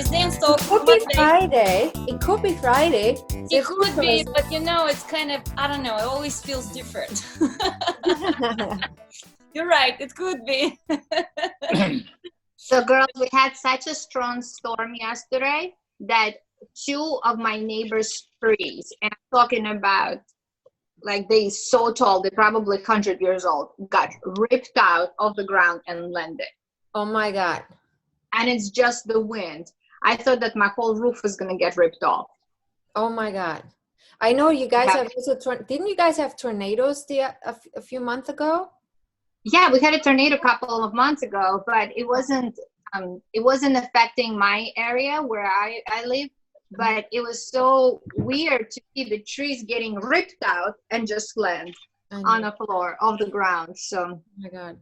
guys dance talk. It could be Friday. It could be Friday. It could be, but you know, it's kind of, I don't know, it always feels different. You're right, it could be. So girls, we had such a strong storm yesterday that 2 of my neighbors' trees, and I'm talking about like they so tall, they're probably 100 years old, got ripped out of the ground and landed. Oh my God. And it's just the wind. I thought that my whole roof was going to get ripped off. Oh my God. I know you guys have also, didn't you guys have tornadoes a few months ago? Yeah, we had a tornado a couple of months ago, but it wasn't affecting my area where I live, but it was so weird to see the trees getting ripped out and just land on the floor of the ground. So, oh my God,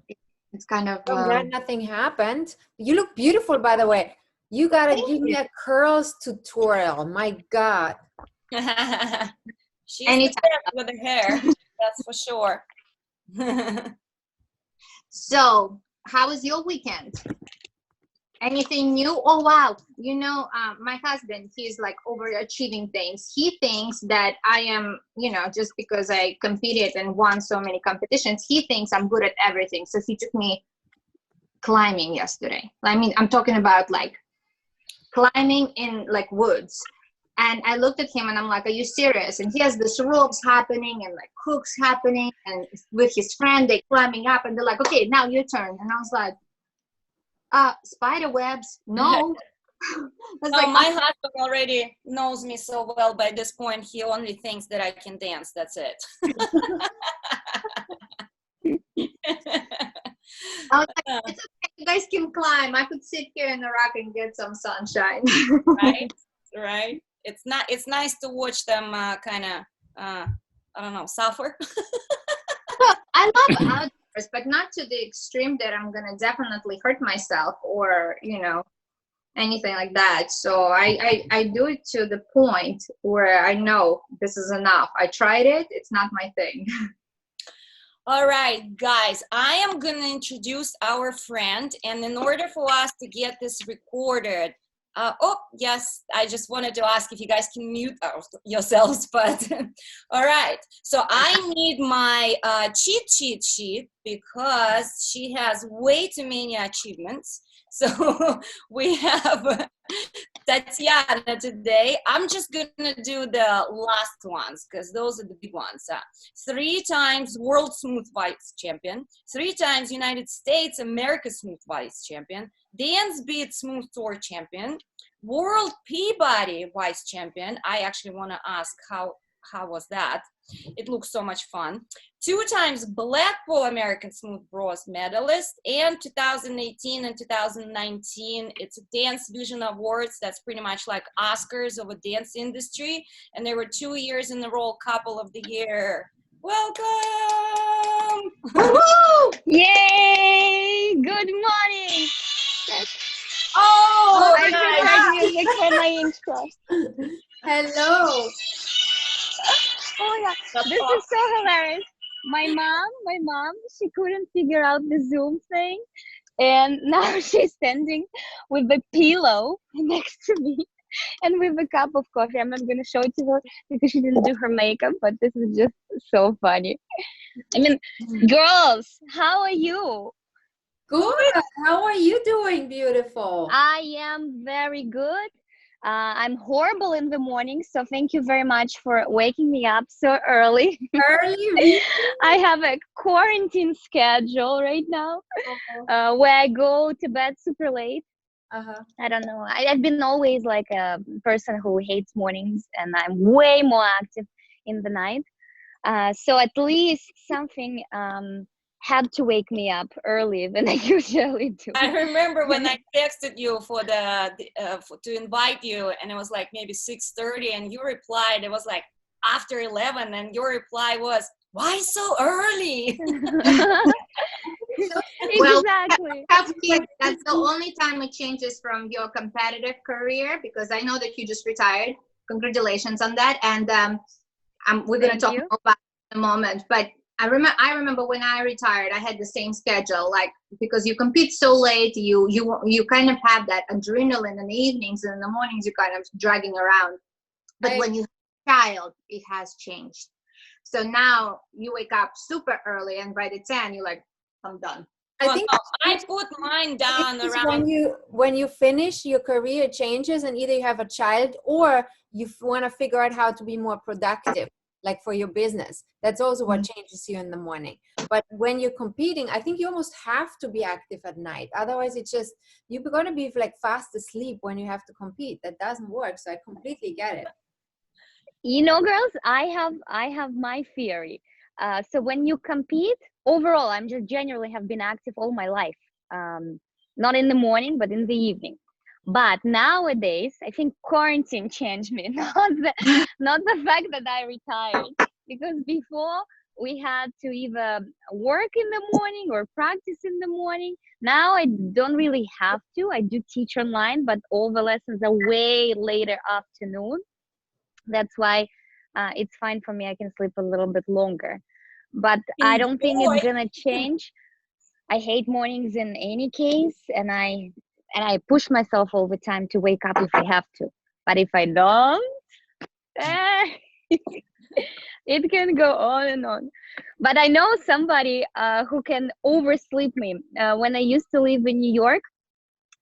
it's kind of. I'm glad nothing happened. You look beautiful, by the way. You gotta give me a curls tutorial. My God. She's the best with her hair, that's for sure. So, how was your weekend? Anything new? Oh, wow. You know, my husband, he's like overachieving things. He thinks that I am, you know, just because I competed and won so many competitions, he thinks I'm good at everything. So he took me climbing yesterday. I mean, I'm talking about like climbing in like woods. And I looked at him and I'm like, are you serious? And he has this ropes happening and like hooks happening. And with his friend, they climbing up and they're like, okay, now your turn. And I was like, spider webs, no. Like, my husband already knows me so well by this point. He only thinks that I can dance. That's it. I was like, it's okay, you guys can climb. I could sit here in the rock and get some sunshine. Right. It's nice to watch them kind of I don't know, suffer. Well, I love outdoors, but not to the extreme that I'm gonna definitely hurt myself or, you know, anything like that. So I do it to the point where I know this is enough. I tried it, it's not my thing. All right, guys, I am gonna introduce our friend, and in order for us to get this recorded, oh yes, I just wanted to ask if you guys can mute yourselves, but all right. So I need my cheat sheet because she has way too many achievements. So we have Tatiana today. I'm just gonna do the last ones because those are the big ones. 3 times World Smooth Vice Champion, 3 times United States America Smooth Vice Champion, Dance Beat Smooth Tour Champion, World Peabody Vice Champion. I actually want to ask how was that? It looks so much fun. 2 times Blackpool American Smooth Bros medalist, and 2018 and 2019 it's a Dance Vision Awards. That's pretty much like Oscars of a dance industry, and there were 2 years in a row Couple of the Year. Welcome! Woo! Yay! Good morning! Oh, I prepared music for my intro. Hello. Oh yeah, this is so hilarious. My mom, she couldn't figure out the Zoom thing, and now she's standing with a pillow next to me and with a cup of coffee. I'm not gonna show it to her because she didn't do her makeup, but this is just so funny. I mean, girls, how are you? Good. How are you doing, beautiful? I am very good. I'm horrible in the morning, so thank you very much for waking me up so early. Early? I have a quarantine schedule right now where I go to bed super late. I don't know. I've been always like a person who hates mornings, and I'm way more active in the night. So at least something had to wake me up early than I usually do. I remember when I texted you for to invite you, and it was like maybe 6:30, and you replied, it was like after 11, and your reply was, why so early? Well, Exactly. that's the only time it changes from your competitive career, because I know that you just retired. Congratulations on that. And we're going to talk more about it in a moment. But I remember when I retired, I had the same schedule, like, because you compete so late, you kind of have that adrenaline in the evenings, and in the mornings you're kind of dragging around. But when you have a child, it has changed. So now you wake up super early, and by the 10, you're like, I'm done. I think I put mine down around. When you finish, your career changes, and either you have a child or you want to figure out how to be more productive, like for your business. That's also what changes you in the morning. But when you're competing, I think you almost have to be active at night. Otherwise, it's just, you're going to be like fast asleep when you have to compete. That doesn't work. So I completely get it. You know, girls, I have my theory. So when you compete, overall, I'm just generally have been active all my life. Not in the morning, but in the evening. But nowadays, I think quarantine changed me, not the fact that I retired. Because before, we had to either work in the morning or practice in the morning. Now I don't really have to. I do teach online, but all the lessons are way later afternoon. That's why it's fine for me. I can sleep a little bit longer. But I don't think it's gonna change. I hate mornings in any case, and I push myself all the time to wake up if I have to. But if I don't, it can go on and on. But I know somebody who can oversleep me. When I used to live in New York,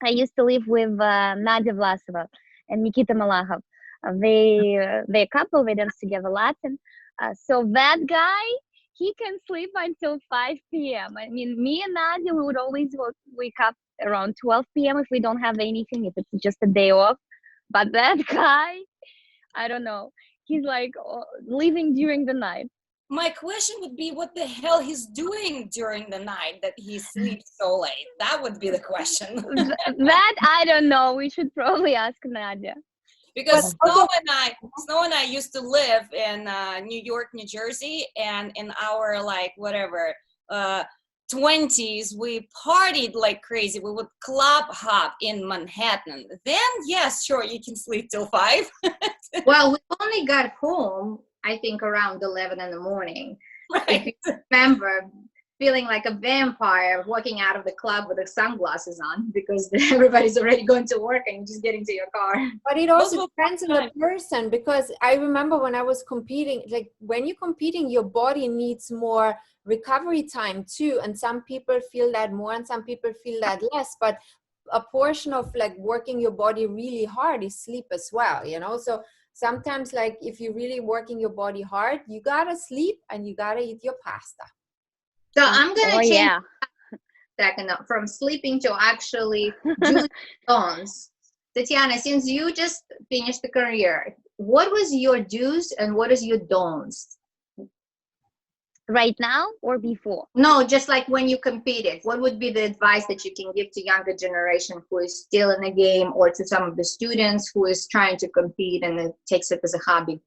I used to live with Nadia Vlasova and Nikita Malahov. They're a couple. They dance together Latin. So that guy, he can sleep until 5 p.m. I mean, me and Nadia, we would always wake up around 12 p.m. if we don't have anything, if it's just a day off. But that guy, I don't know. He's like living during the night. My question would be, what the hell he's doing during the night that he sleeps so late? That would be the question. That I don't know. We should probably ask Nadia. Because Snow and I used to live in New York, New Jersey, and in our 20s, we partied like crazy. We would club hop in Manhattan. Then, yes, sure, you can sleep till 5. Well, we only got home, I think, around 11 in the morning. Right. If you remember feeling like a vampire walking out of the club with the sunglasses on because everybody's already going to work and you're just getting to your car. But it also depends on the person, because I remember when I was competing, like when you're competing, your body needs more recovery time too. And some people feel that more and some people feel that less. But a portion of like working your body really hard is sleep as well, you know? So sometimes like if you're really working your body hard, you gotta sleep and you gotta eat your pasta. So I'm going to change second from sleeping to actually doing dons. Tatiana, since you just finished the career, what was your do's and what is your don'ts? Right now or before? No, just like when you competed. What would be the advice that you can give to younger generation who is still in the game, or to some of the students who is trying to compete and it takes it as a hobby?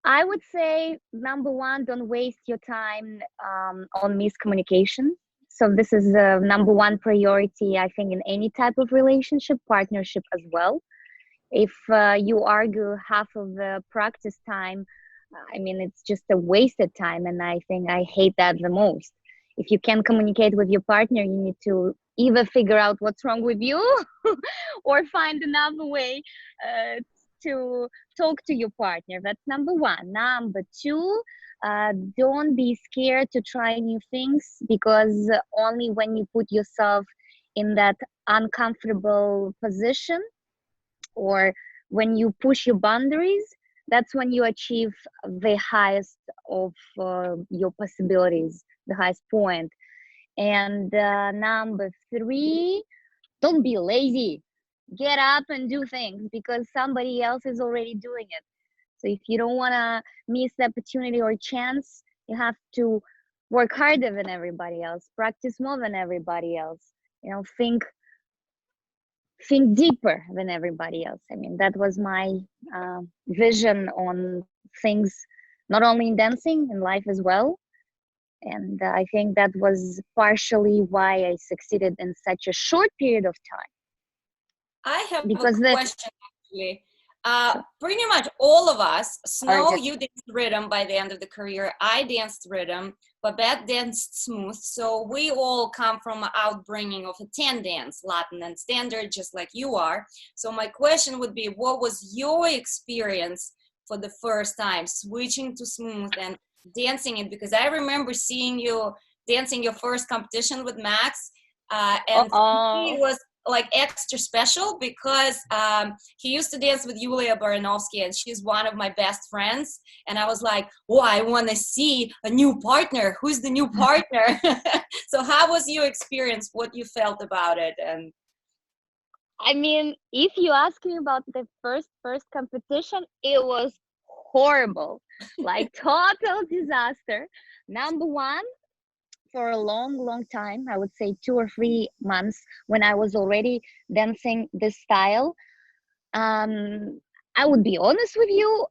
I would say, number one, don't waste your time on miscommunication. So this is the number one priority, I think, in any type of relationship, partnership as well. If you argue half of the practice time, I mean, it's just a wasted time. And I think I hate that the most. If you can communicate with your partner, you need to either figure out what's wrong with you or find another way to talk to your partner. That's number one. Number two, don't be scared to try new things, because only when you put yourself in that uncomfortable position or when you push your boundaries, that's when you achieve the highest of your possibilities, the highest point. And number three, don't be lazy. Get up and do things because somebody else is already doing it. So if you don't want to miss the opportunity or chance, you have to work harder than everybody else, practice more than everybody else, you know, think deeper than everybody else. I mean, that was my vision on things, not only in dancing, in life as well. And I think that was partially why I succeeded in such a short period of time. I have a question, actually. Pretty much all of us. Snow, just- you danced rhythm by the end of the career. I danced rhythm. Babette danced smooth. So we all come from an outbringing of a 10 dance, Latin and standard, just like you are. So my question would be, what was your experience for the first time switching to smooth and dancing it? Because I remember seeing you dancing your first competition with Max, and for me it was like extra special because he used to dance with Yulia Baranovsky, and she's one of my best friends. And I was like, oh, I want to see a new partner. Who's the new partner? So how was your experience? What you felt about it? And I mean, if you ask me about the first competition, it was horrible, like total disaster. Number one, for a long time, I would say 2 or 3 months, when I was already dancing this style, I would be honest with you,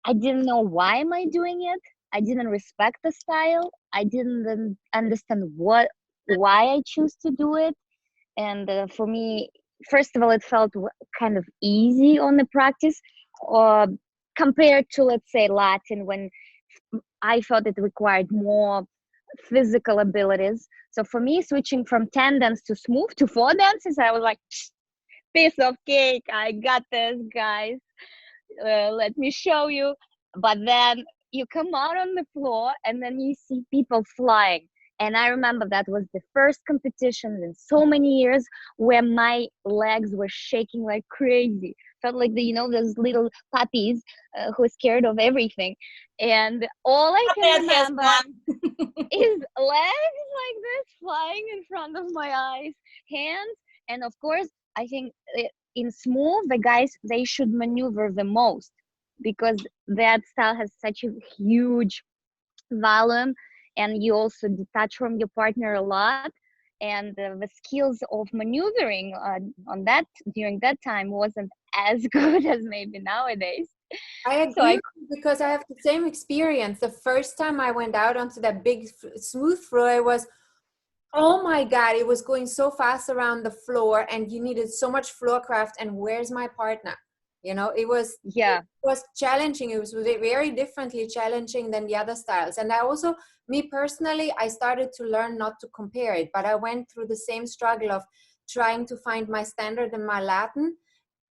I didn't know why am I doing it. I didn't respect the style. I didn't understand why I choose to do it. And for me, first of all, it felt kind of easy on the practice, compared to, let's say, Latin, when I felt it required more physical abilities. So for me, switching from 10 dance to smooth to 4 dances, I was like, piece of cake, I got this, guys. Let me show you. But then you come out on the floor and then you see people flying. And I remember that was the first competition in so many years where my legs were shaking like crazy. Felt like those little puppies who are scared of everything. And all I can remember is legs like this flying in front of my eyes, hands. And of course, I think in smooth, the guys, they should maneuver the most, because that style has such a huge volume, and you also detach from your partner a lot, and the skills of maneuvering on that during that time wasn't as good as maybe nowadays. I agree, because I have the same experience. The first time I went out onto that big smooth floor, it was, oh my God, it was going so fast around the floor, and you needed so much floor craft. And where's my partner? It was challenging. It was very differently challenging than the other styles. And I also, me personally, I started to learn not to compare it, but I went through the same struggle of trying to find my standard and my Latin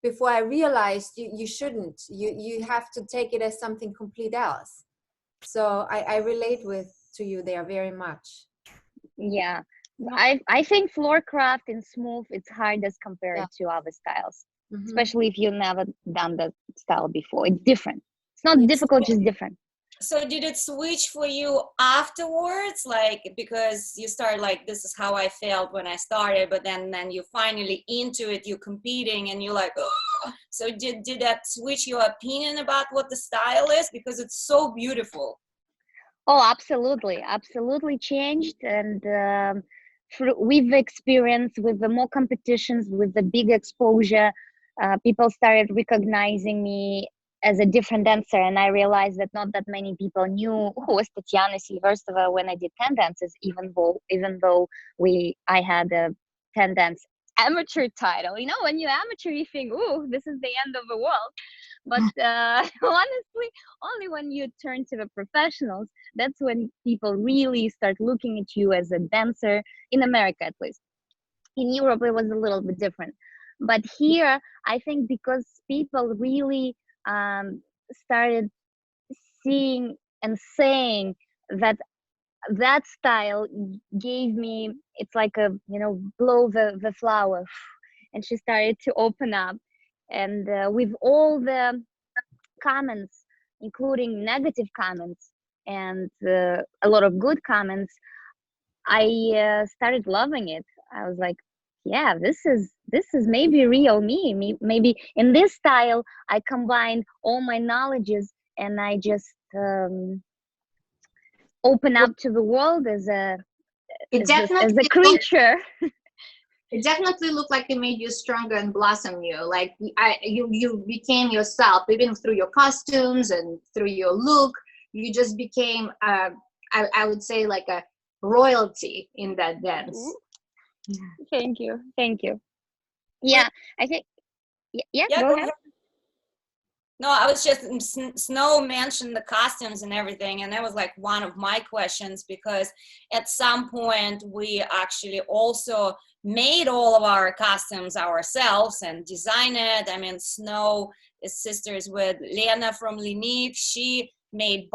before I realized you shouldn't. You have to take it as something complete else. So I relate to you there very much. Yeah, I think floor craft in smooth, it's hard as compared to other styles, especially if you've never done that style before. It's different. It's not difficult, just different. So did it switch for you afterwards? Like, because you start like, this is how I felt when I started, but then you finally into it, you're competing and you're like, oh. So did that switch your opinion about what the style is? Because it's so beautiful. Oh, absolutely changed. And with the experience, with the more competitions, with the big exposure, people started recognizing me as a different dancer. And I realized that not that many people knew who was Tatiana Seliverstova when I did 10 dances, even though I had a 10 dance amateur title. When you're amateur, you think, oh, this is the end of the world. But honestly, only when you turn to the professionals, that's when people really start looking at you as a dancer, in America at least. In Europe, it was a little bit different. But here, I think because people really started seeing and saying that style gave me, it's like a, blow the flower. And she started to open up. And with all the comments, including negative comments and a lot of good comments, I started loving it. I was like, yeah, this is maybe real me. Maybe in this style, I combine all my knowledges and I just open up to the world as a creature. It definitely looked like it made you stronger and blossom you. Like you became yourself, even through your costumes and through your look. You just became, I would say, like a royalty in that dance. Thank you. Yeah, I think. Yeah, go ahead. No, I was just, Snow mentioned the costumes and everything, and that was like one of my questions, because at some point we actually also made all of our costumes ourselves and designed it. I mean, Snow is sisters with Lena from Linik. She made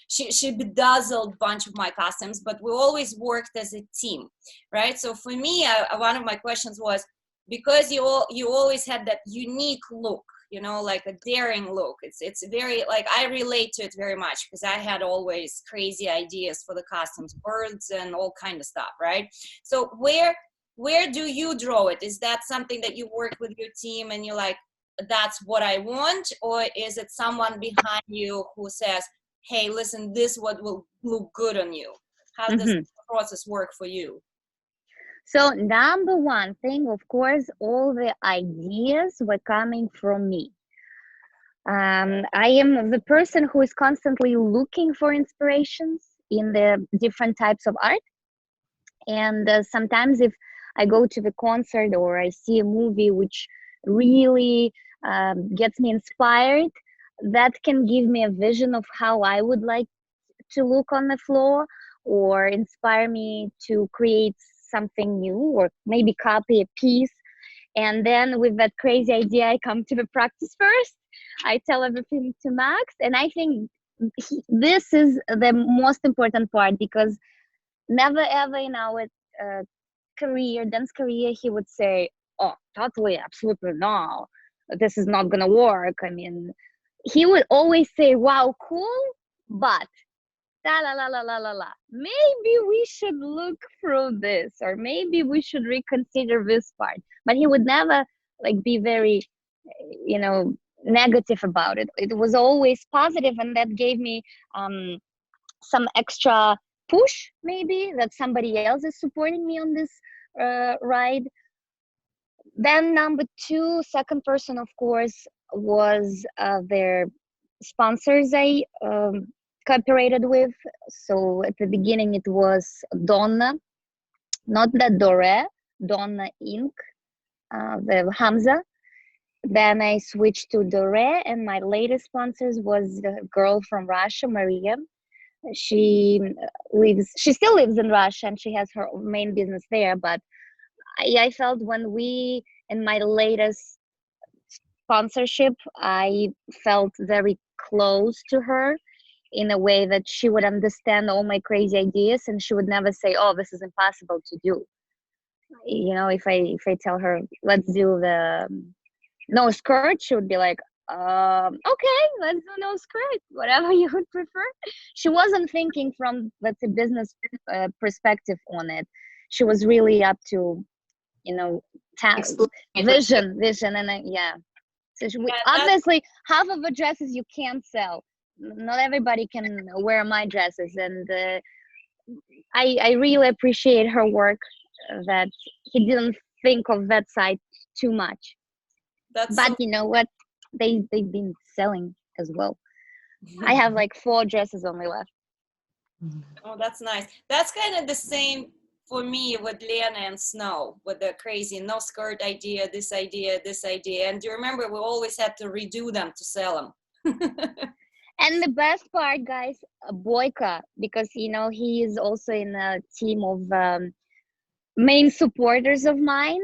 she bedazzled bunch of my costumes, but we always worked as a team, right? So for me, one of my questions was, because you always had that unique look, you know, like a daring look. It's very, like, I relate to it very much, because I had always crazy ideas for the costumes, birds and all kind of stuff, right? So where do you draw it? Is that something that you work with your team and you're like, that's what I want? Or is it someone behind you who says, hey, listen, this what will look good on you? How does the process work for you? So number one thing, of course, all the ideas were coming from me. I am the person who is constantly looking for inspirations in the different types of art. And sometimes if I go to the concert or I see a movie which really gets me inspired, that can give me a vision of how I would like to look on the floor, or inspire me to create something new, or maybe copy a piece. And then with that crazy idea, I come to the practice first. I tell everything to Max, and I think this is the most important part, because never ever in our dance career, he would say, oh, totally, absolutely no, this is not gonna work. I mean, he would always say, wow, cool, but la la la la la la la, maybe we should look through this, or maybe we should reconsider this part. But he would never like be very, you know, negative about it. It was always positive, and that gave me some extra push, maybe, that somebody else is supporting me on this ride. Then number two, second person, of course, was their sponsors I cooperated with. So at the beginning it was Donna, not the Dore, Donna Inc., the Hamza. Then I switched to Dore, and my latest sponsors was the girl from Russia, Maria. She still lives in Russia, and she has her main business there. But I felt when in my latest sponsorship, I felt very close to her, in a way that she would understand all my crazy ideas, and she would never say, oh, this is impossible to do. You know, if I tell her, let's do the no skirt, she would be like, okay, let's do no skirt, whatever you would prefer. She wasn't thinking from, let's say, business perspective on it. She was really up to, you know, vision, and yeah. So obviously, half of the dresses you can't sell. Not everybody can wear my dresses, and I really appreciate her work, that he didn't think of that side too much. But you know what? They've been selling as well. I have like 4 dresses only left. Oh, that's nice. That's kind of the same for me with Lena and Snow, with the crazy no skirt idea, this idea, this idea. And do you remember, we always had to redo them to sell them. And the best part, guys, Boyka, because, you know, he is also in a team of main supporters of mine.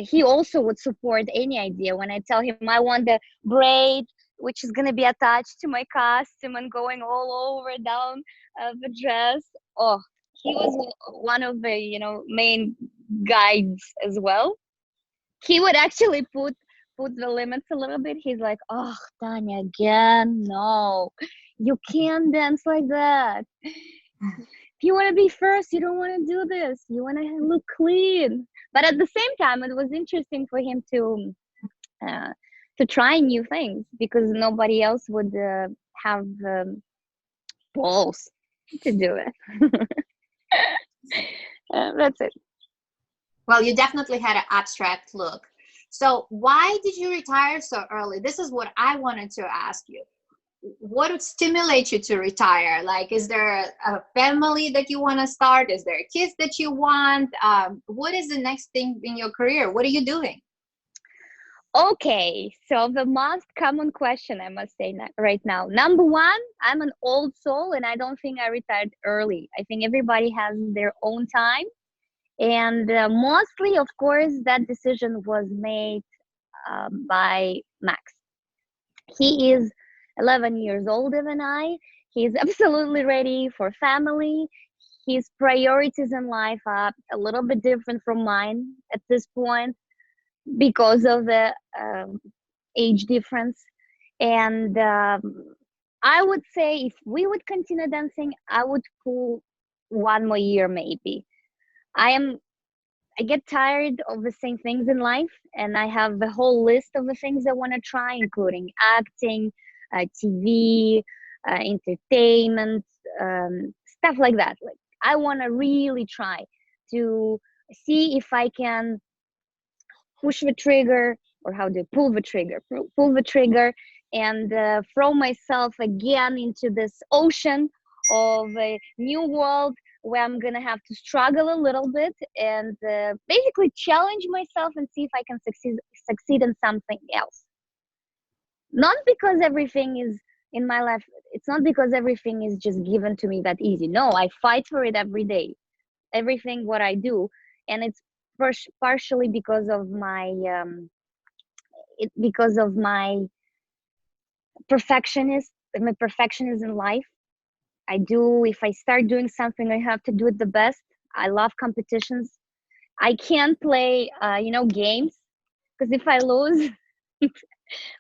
He also would support any idea. When I tell him I want the braid, which is going to be attached to my costume and going all over down the dress. Oh, he was one of the, you know, main guides as well. He would actually put the limits a little bit. He's like, oh, Tanya, again, no, you can't dance like that. If you want to be first, you don't want to do this. You want to look clean. But at the same time, it was interesting for him to try new things, because nobody else would have balls to do it. That's it. Well, you definitely had an abstract look. So why did you retire so early? This is what I wanted to ask you. What would stimulate you to retire? Like, is there a family that you want to start? Is there kids that you want? What is the next thing in your career? What are you doing? Okay, so the most common question I must say right now. Number one, I'm an old soul and I don't think I retired early. I think everybody has their own time. And mostly, of course, that decision was made by Max. He is 11 years older than I. He's absolutely ready for family. His priorities in life are a little bit different from mine at this point because of the age difference. And I would say if we would continue dancing, I would pull one more year maybe. I get tired of the same things in life, and I have the whole list of the things I want to try, including acting, TV, entertainment, stuff like that. Like I want to really try to see if I can push the trigger, or how do you pull the trigger, pull the trigger, and throw myself again into this ocean of a new world where I'm gonna have to struggle a little bit and basically challenge myself and see if I can succeed in something else. Not because everything is in my life, it's not because everything is just given to me that easy. No, I fight for it every day, everything what I do, and it's partially because of my perfectionist, my perfectionism in life. If I start doing something, I have to do it the best. I love competitions. I can't play, games, because if I lose,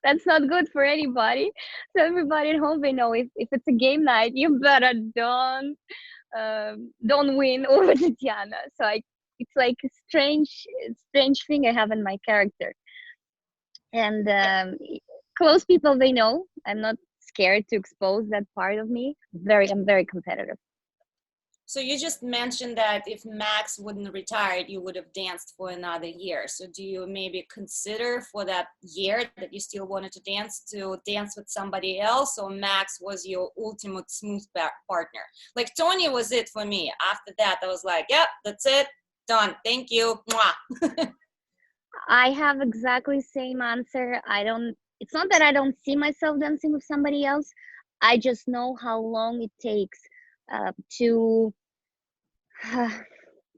that's not good for anybody. So everybody at home, they know if it's a game night, you better don't win over Tatiana. So it's like a strange thing I have in my character. And close people, they know I'm not scared to expose that part of me. I'm very competitive. So you just mentioned that if Max wouldn't retire, you would have danced for another year. So do you maybe consider for that year that you still wanted to dance with somebody else, or Max was your ultimate smooth partner? Like Tony was it for me. After that, I was like, yep, that's it, done. Thank you. Mwah. I have exactly same answer. It's not that I don't see myself dancing with somebody else. I just know how long it takes to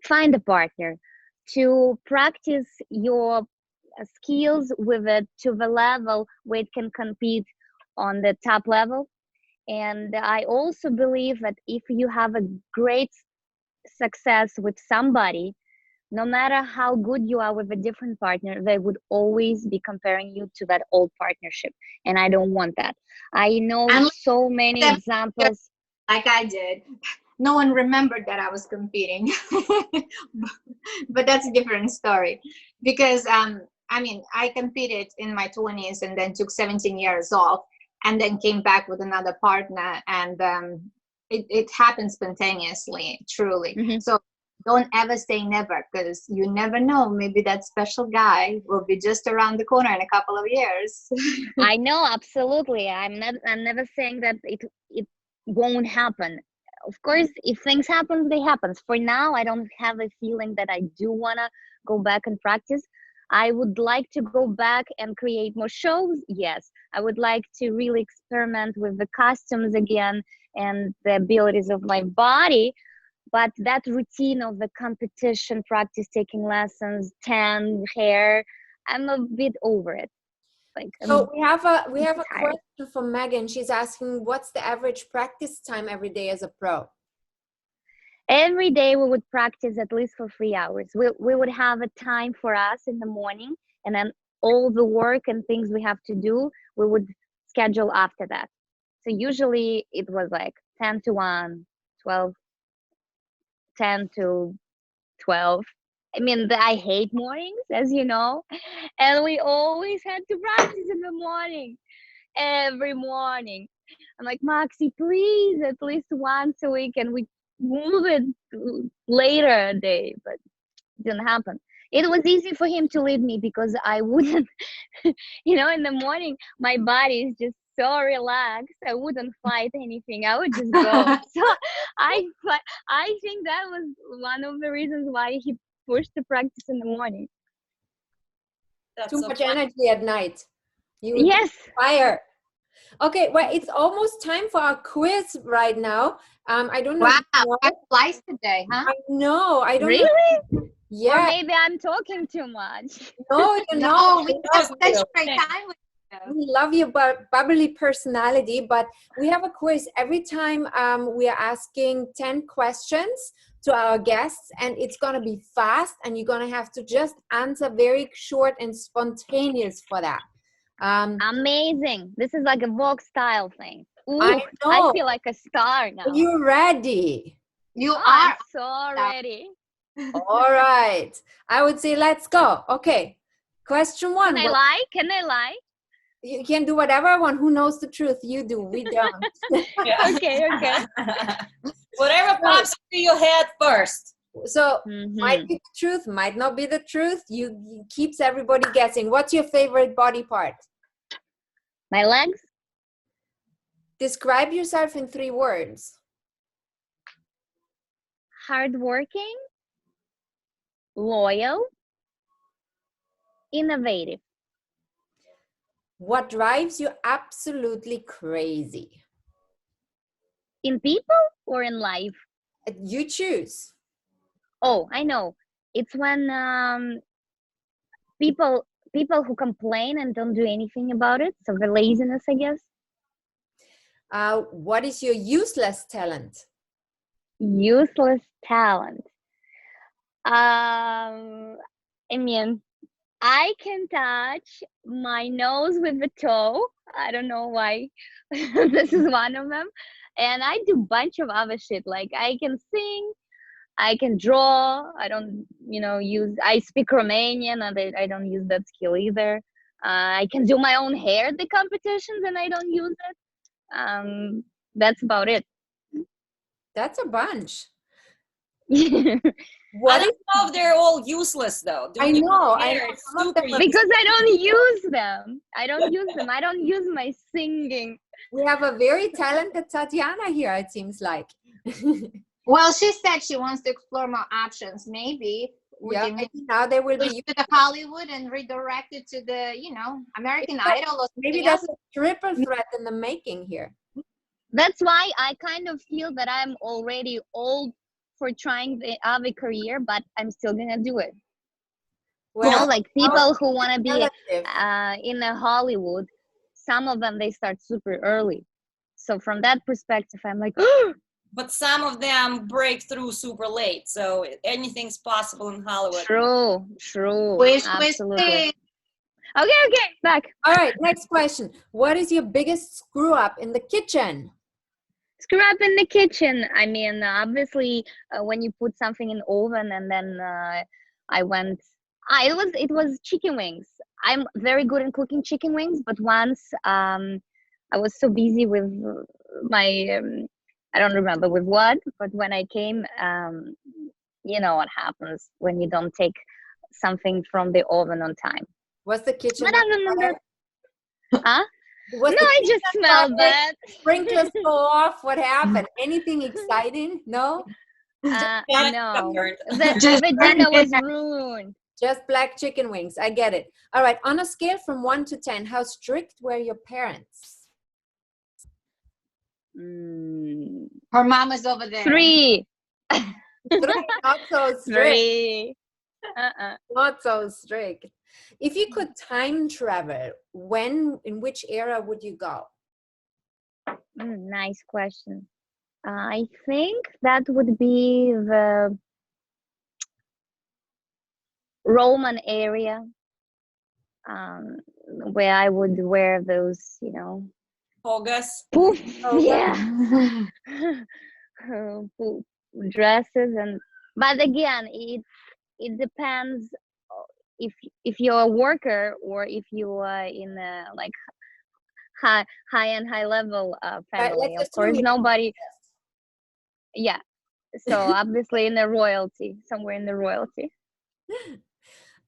find a partner, to practice your skills with it to the level where it can compete on the top level. And I also believe that if you have a great success with somebody, no matter how good you are with a different partner, they would always be comparing you to that old partnership. And I don't want that. I know so many examples. Like I did. No one remembered that I was competing. But that's a different story. Because, I competed in my 20s and then took 17 years off and then came back with another partner. And it happened spontaneously, truly. Mm-hmm. So don't ever say never, because you never know. Maybe that special guy will be just around the corner in a couple of years. I know, absolutely. I'm never saying that it won't happen. Of course, if things happen, they happen. For now, I don't have a feeling that I do want to go back and practice. I would like to go back and create more shows. Yes. I would like to really experiment with the costumes again and the abilities of my body. But that routine of the competition, practice, taking lessons, tan, hair, I'm a bit over it. So we have a question from Megan. She's asking, what's the average practice time every day as a pro? Every day we would practice at least for 3 hours. We would have a time for us in the morning, and then all the work and things we have to do, we would schedule after that. So usually it was like 10 to 1, 10 to 12. I hate mornings, as you know, and we always had to practice in the morning, every morning. I'm like, Maxi, please, at least once a week, and we move it later a day, but it didn't happen. It was easy for him to leave me because I wouldn't, in the morning, my body is just so relaxed. I wouldn't fight anything. I would just go. So I think that was one of the reasons why he pushed to practice in the morning. That's Too so much fun. energy at night. You would Yes. fire. Okay, well, it's almost time for our quiz right now. I don't know. Wow, If you know. that flies today, huh? I know. I don't know. Really? Or Yeah. maybe I'm talking too much. No, you know. No, we have knows such you. a great time with you. We love your bubbly personality, but we have a quiz every time. We are asking 10 questions to our guests, and it's going to be fast, and you're going to have to just answer very short and spontaneous for that. Amazing. This is like a Vogue style thing. Ooh, I I know. feel like a star now. Are you ready? You I'm are. so ready. All right. I would say let's go. Okay. Question one. Can I lie? Can I lie? You can do whatever I want. Who knows the truth? You do. We don't. Yeah. Okay, okay. Whatever pops into your head first. So Mhm. might be the truth, might not be the truth. You keeps everybody guessing. What's your favorite body part? My legs? Describe yourself in 3 words. Hardworking, loyal, innovative. What drives you absolutely crazy? In people or in life? You choose. Oh, I know. It's when people who complain and don't do anything about it. So the laziness, I guess. What is your useless talent? Useless talent. I mean, I can touch my nose with a toe. I don't know why. This is one of them. And I do a bunch of other shit. Like I can sing, I can draw. I don't, I speak Romanian and I don't use that skill either. I can do my own hair at the competitions and I don't use it. That's about it. That's a bunch. I What don't is, know if they're all useless though. I Doing know. your hair, it's Some of super them are- easy. Because I don't use them. I don't use them. I don't use my singing. We have a very talented Tatiana here, it seems like. Well, she said she wants to explore more options. Maybe we Yeah, can maybe now they will push be. to the Hollywood and redirect it to the, American It's like- Idol or Maybe something that's else. a triple threat in the making here. That's why I kind of feel that I'm already old for trying the other career, but I'm still gonna do it. Well, Like people who want to be relative. in a Hollywood, some of them they start super early. So from that perspective, I'm like, But some of them break through super late, so anything's possible in Hollywood. true, Wish, absolutely. wish. Okay, back. All right, next question. What is your biggest screw up in the kitchen? Screw up in the kitchen. I mean, obviously, when you put something in oven and then it was chicken wings. I'm very good in cooking chicken wings, but once I was so busy with my I don't remember with what, but when I came, you know what happens when you don't take something from the oven on time. Was the kitchen But other than that, huh? Was No, the I just kitchen smelled fire? that. Sprinklers go off? What happened? Anything exciting? No? Yeah, No, burned. the dinner was ruined. Just black chicken wings. I get it. All right. On a scale from 1 to 10, how strict were your parents? Her mama's over there. 3. 3, not so strict. 3. Not so strict. If you could time travel, in which era would you go? Nice question. I think that would be the Roman area, where I would wear those, August. poof, Oh, yeah, poof dresses, but again, it depends if you're a worker or if you are in a like high level family. let's Of course, assume nobody. Yeah. So obviously in the royalty, somewhere in the royalty.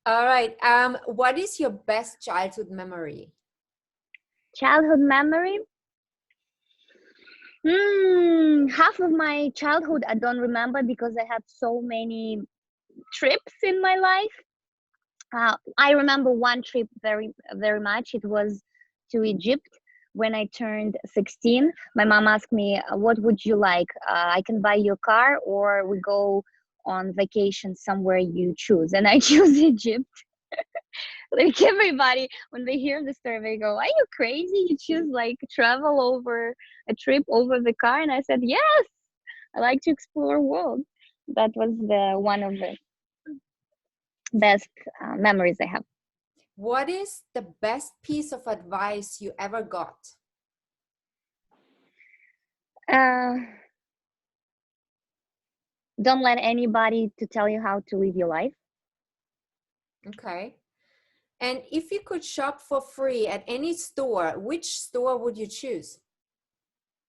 All right. What is your best childhood memory? Childhood memory? Half of my childhood I don't remember because I had so many trips in my life. I remember one trip very, very much. It was to Egypt when I turned 16. My mom asked me, what would you like? I can buy you a car, or we go on vacation somewhere you choose. And I choose Egypt. Like everybody, when they hear the story, they go, are you crazy? You choose like travel over a trip over the car? And I said, yes, I like to explore world. That was the one of the best memories I have. What is the best piece of advice you ever got? Don't let anybody to tell you how to live your life. Okay. And if you could shop for free at any store, which store would you choose?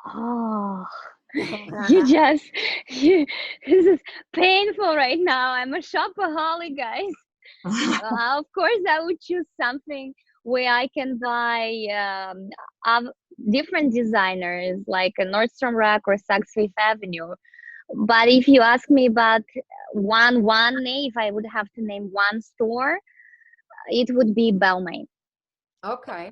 Oh, this is painful right now. I'm a shopaholic, guys. Of course, I would choose something where I can buy different designers like a Nordstrom Rack or Saks Fifth Avenue. But if you ask me about if I would have to name one store, it would be Balmain. Okay.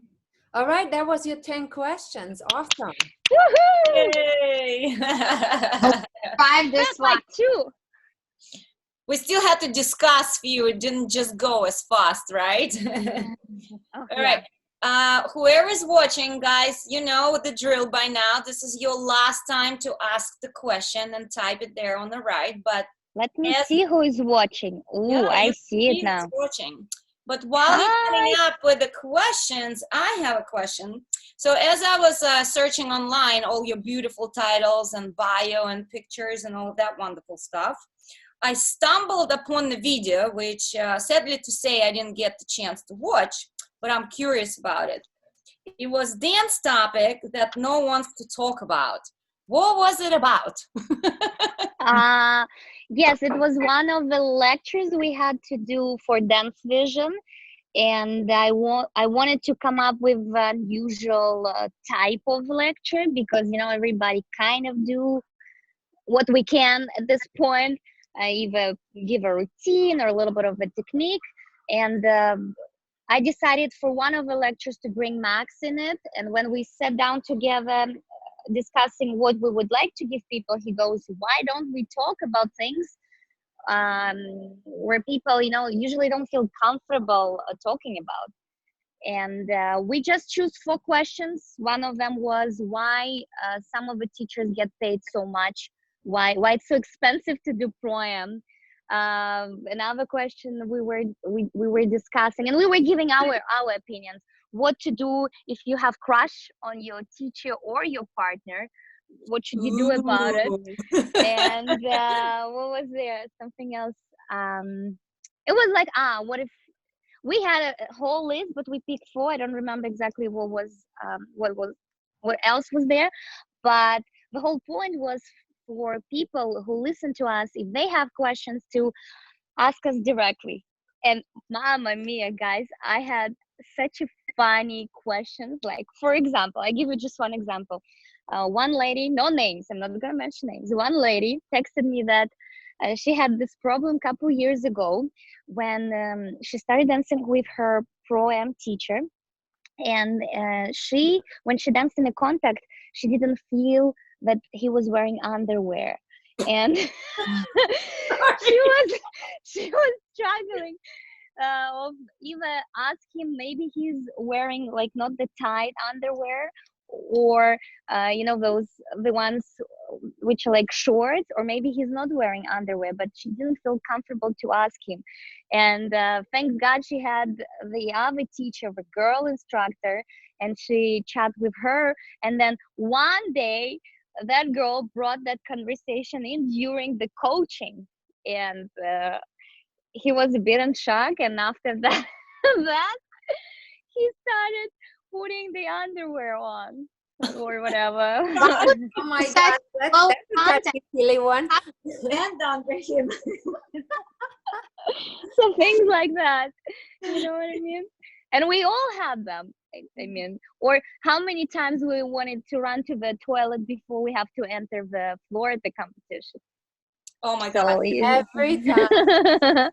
All right. That was your 10 questions. Awesome. Woohoo! Yay! 5 this That's one. like 2. We still had to discuss few. It didn't just go as fast, right? Oh, All right. Whoever is watching, guys, you know the drill by now. This is your last time to ask the question and type it there on the right. But let me see who is watching. Oh, yeah, I see it now. Watching. But while you're coming up with the questions, I have a question. So as I was searching online, all your beautiful titles and bio and pictures and all that wonderful stuff, I stumbled upon the video, which sadly to say I didn't get the chance to watch, but I'm curious about it. It was dance topic that no one wants to talk about. What was it about? Yes, it was one of the lectures we had to do for Dance Vision, and I wanted to come up with an unusual type of lecture, because everybody kind of do what we can at this point, either give a routine or a little bit of a technique. And I decided for one of the lectures to bring Max in it, and when we sat down together discussing what we would like to give people, he goes, why don't we talk about things where people usually don't feel comfortable talking about. And we just choose 4 questions. One of them was why some of the teachers get paid so much, why it's so expensive to do pro-am. Another question we were discussing, and we were giving our opinions, what to do if you have crush on your teacher or your partner, what should you do about it? And what was there, something else, it was like what if we had a whole list, but we picked 4. I don't remember exactly what else was there, but the whole point was for people who listen to us, if they have questions, to ask us directly. And mamma mia, guys, I had such a funny questions. Like, for example, I give you just one example. One lady, no names, I'm not gonna mention names, one lady texted me that she had this problem a couple years ago when she started dancing with her pro-am teacher, and when she danced in a contact, she didn't feel that he was wearing underwear, and she was struggling of either ask him, maybe he's wearing like not the tight underwear, or the ones which are like shorts, or maybe he's not wearing underwear, but she didn't feel comfortable to ask him. And thank God she had the other teacher, the girl instructor, and she chat with her. And then one day that girl brought that conversation in during the coaching, and he was a bit in shock. And after that he started putting the underwear on or whatever. Oh my God, that's a silly one. And under him. So things like that, you know what I mean? And we all have them. I mean, or how many times we wanted to run to the toilet before we have to enter the floor at the competition. Oh my God. Every time.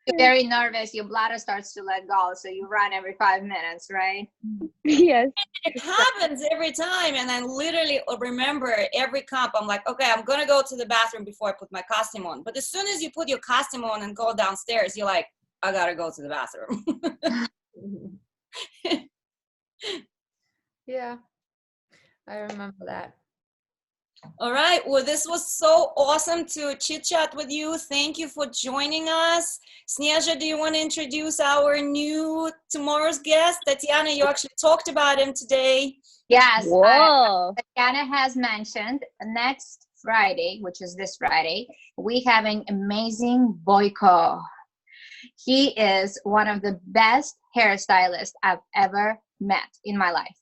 You're very nervous, your bladder starts to let go, so you run every 5 minutes, right? Yes. It happens every time, and I literally remember every comp. I'm like, okay, I'm gonna go to the bathroom before I put my costume on. But as soon as you put your costume on and go downstairs, you're like, I gotta go to the bathroom. Yeah, I remember that. All right. Well, this was so awesome to chit chat with you. Thank you for joining us. Snejana, do you want to introduce our new tomorrow's guest? Tatiana, you actually talked about him today. Yes. Whoa. Tatiana has mentioned next Friday, which is this Friday, we have an amazing Boyko. He is one of the best hairstylists I've ever met in my life.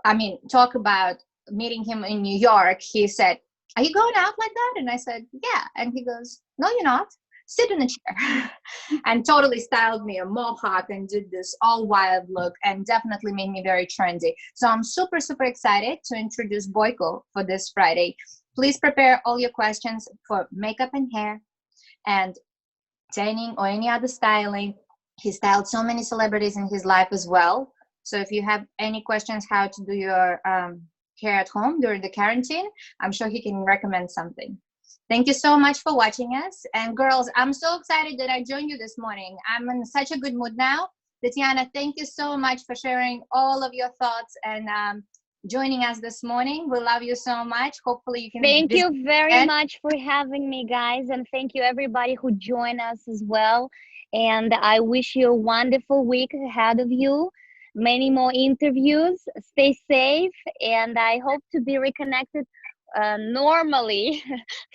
I mean, talk about meeting him in New York. He said, are you going out like that? And I said, yeah. And he goes, no, you're not. Sit in a chair. And totally styled me a mohawk and did this all wild look and definitely made me very trendy. So I'm super, super excited to introduce Boyko for this Friday. Please prepare all your questions for makeup and hair and tanning or any other styling. He styled so many celebrities in his life as well. So if you have any questions how to do your hair at home during the quarantine, I'm sure he can recommend something. Thank you so much for watching us. And girls, I'm so excited that I joined you this morning. I'm in such a good mood now. Tatiana, thank you so much for sharing all of your thoughts and joining us this morning. We love you so much. Hopefully you can. Thank you very much for having me, guys. And thank you everybody who joined us as well. And I wish you a wonderful week ahead of you. Many more interviews. Stay safe. And I hope to be reconnected normally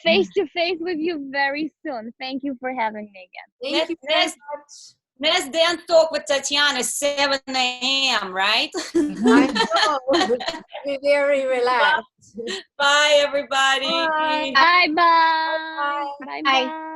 face to face with you very soon. Thank you for having me again. Thank you very much. Next dance talk with Tatiana, 7 a.m., right? I know. Be very relaxed. Bye, everybody. Bye. Bye-bye. Bye-bye.